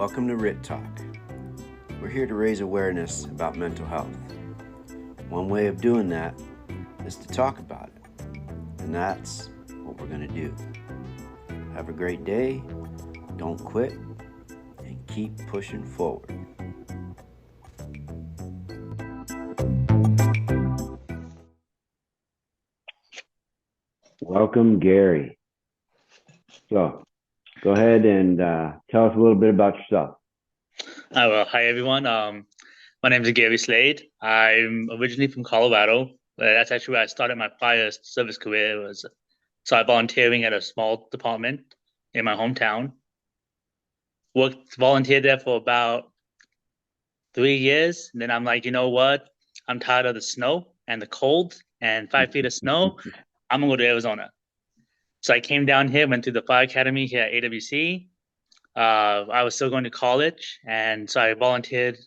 Welcome to RIT Talk. We're here to raise awareness about mental health. One way of doing that is to talk about it, and that's what we're going to do. Have a great day, don't quit, and keep pushing forward. Welcome, Gary. So, go ahead and tell us a little bit about yourself. Hi everyone. My name is Gary Slade. I'm originally from Colorado. That's actually where I started my prior service career. So I volunteering at a small department in my hometown. Volunteered there for about 3 years. And then I'm like, you know what? I'm tired of the snow and the cold and 5 feet of snow. I'm gonna go to Arizona. So I came down here, went to the fire academy here at AWC. I was still going to college, and so I volunteered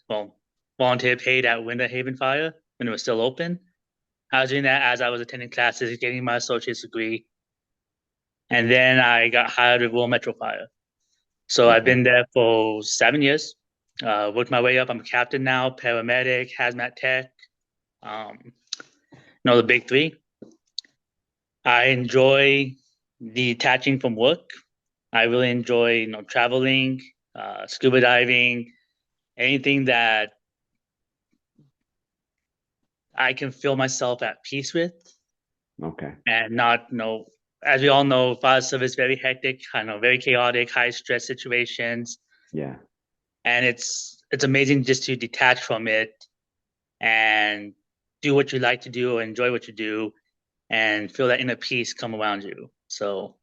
paid at Winter Haven Fire when it was still open. I was doing that as I was attending classes, getting my associate's degree, and then I got hired with Rural Metro Fire. So I've been there for 7 years. Worked my way up. I'm a captain now, paramedic, hazmat tech. The big three. I enjoy detaching from work. I really enjoy, traveling, scuba diving, anything that I can feel myself at peace with. Okay. And not, as we all know, fire service very hectic, very chaotic, high stress situations. Yeah. And it's amazing just to detach from it and do what you like to do or enjoy what you do and feel that inner peace come around you. So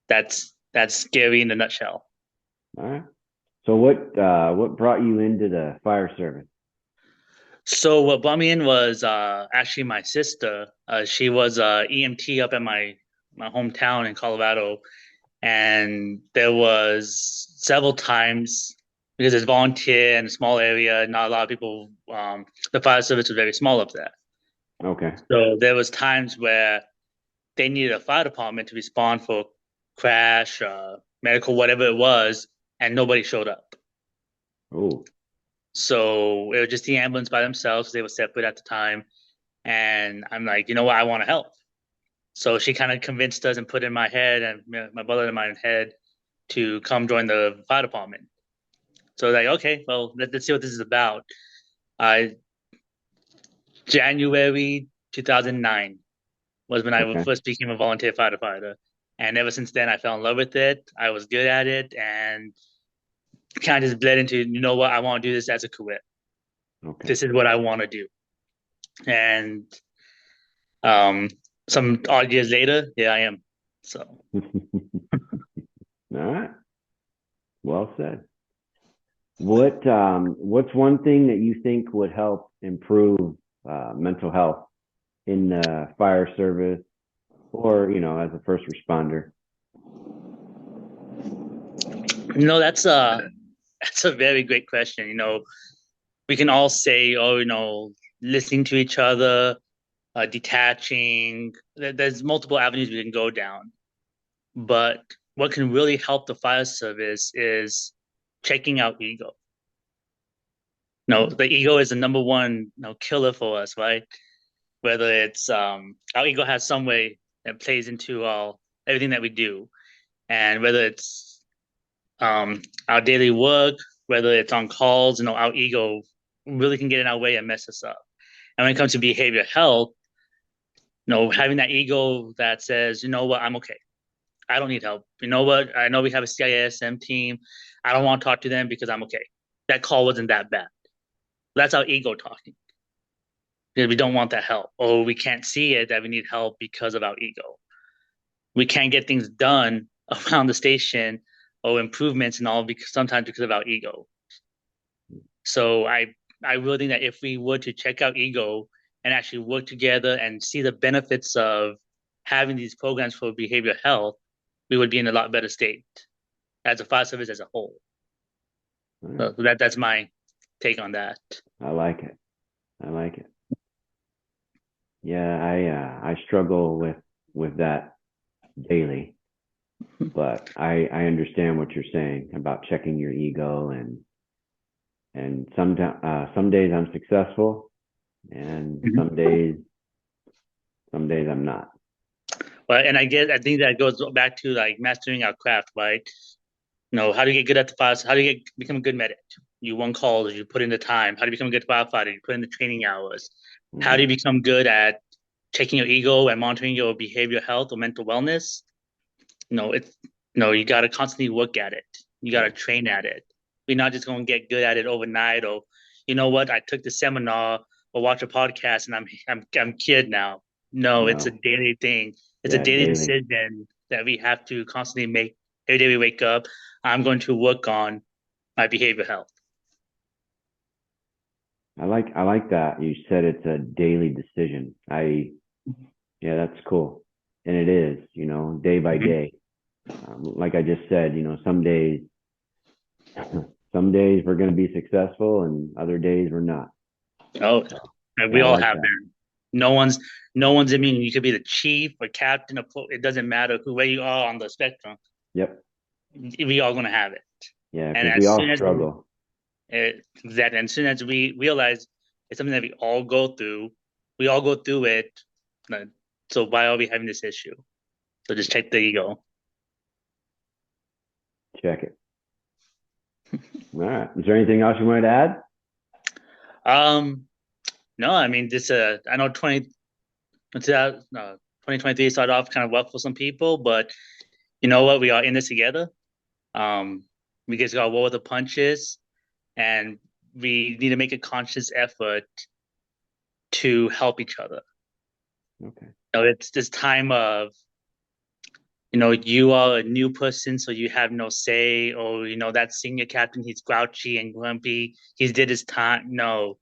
that's scary in a nutshell. All right. So what brought you into the fire service? So what brought me in was actually my sister. She was EMT up at my hometown in Colorado, and there was several times because it's volunteer in a small area, not a lot of people. The fire service was very small up there. Okay. So there was times where they needed a fire department to respond for crash, medical, whatever it was, and nobody showed up. Oh. So it was just the ambulance by themselves. They were separate at the time. And I'm like, you know what? I want to help. So she kind of convinced us and put in my head and my brother in my head to come join the fire department. So like, okay, well, let's see what this is about. January 2009 was when I first became a volunteer firefighter. And ever since then, I fell in love with it. I was good at it and kind of just bled into, you know what? I want to do this as a career. Okay. This is what I want to do. And some odd years later, here I am. So, All right. Well said. What's one thing that you think would help improve mental health in the fire service or, as a first responder? That's a very great question. We can all say, oh, listening to each other, detaching. There's multiple avenues we can go down. But what can really help the fire service is checking out ego. No, the ego is the number one killer for us, right? Whether it's our ego has some way that plays into everything that we do, and whether it's our daily work, whether it's on calls, our ego really can get in our way and mess us up. And when it comes to behavioral health, having that ego that says, you know what, I'm okay. I don't need help. You know what? I know we have a CISM team. I don't want to talk to them because I'm okay. That call wasn't that bad. That's our ego talking. Because we don't want that help, or we can't see it that we need help because of our ego. We can't get things done around the station or improvements and all because sometimes because of our ego. So I really think that if we were to check out ego and actually work together and see the benefits of having these programs for behavioral health, we would be in a lot better state as a fire service as a whole. So that's my take on that. I like it. Yeah, I struggle with that daily. but I understand what you're saying about checking your ego, and some days I'm successful, and Mhm. some days I'm not. But and I think that goes back to like mastering our craft, right? How do you get good at the fire? How do you become a good medic? You won calls, you put in the time. How do you become a good firefighter? You put in the training hours. How do Hmm. you become good at checking your ego and monitoring your behavioral health or mental wellness? It's no, you got to constantly work at it. You got to Yeah. train at it. We're not just going to get good at it overnight. Or, you know what? I took the seminar or watch a podcast and I'm kid now. No, it's a No. daily thing. It's a Yeah. daily Daily. decision that we have to constantly make. Every day we wake up, I'm going to work on my behavioral health. I like that you said it's a daily decision. I Yeah, that's cool, and it is. Day by Mhm. day. Like I just said, some days we're going to be successful, and other days we're not. Oh, So and we yeah, I all like have that. them. No one's no one's immune. You could be the chief or captain it doesn't matter where you are on the spectrum. Yep. We all gonna have it. Yeah, And because we as all soon as struggle. exactly, as soon as we realize it's something that we all go through it. uh, So why are we having this issue? So just check the ego. Check it. All right. Is there anything else you wanted to add? Um, no, I mean this. I know 2023 started off kind of rough for some people, but you know what? We are in this together. Um, we just got to roll with the punches, and we need to make a conscious effort to help each other. Okay. It's this time of you are a new person, so you have no say, or that senior captain, he's grouchy and grumpy. He's did his time. No,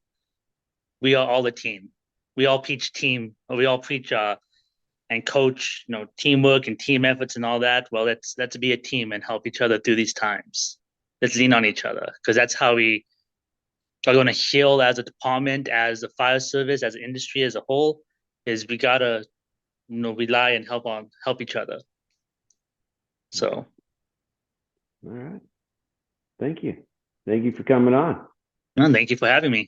we are all a team. We all preach team, or we all preach and coach, teamwork and team efforts and all that. Well, let's be a team and help each other through these times. Let's lean on each other because that's how we are going to heal as a department, as a fire service, as an industry as a whole. Is we gotta rely and help each other. Okay. So, All right. Thank you. Thank you for coming on. no, thank you for having me.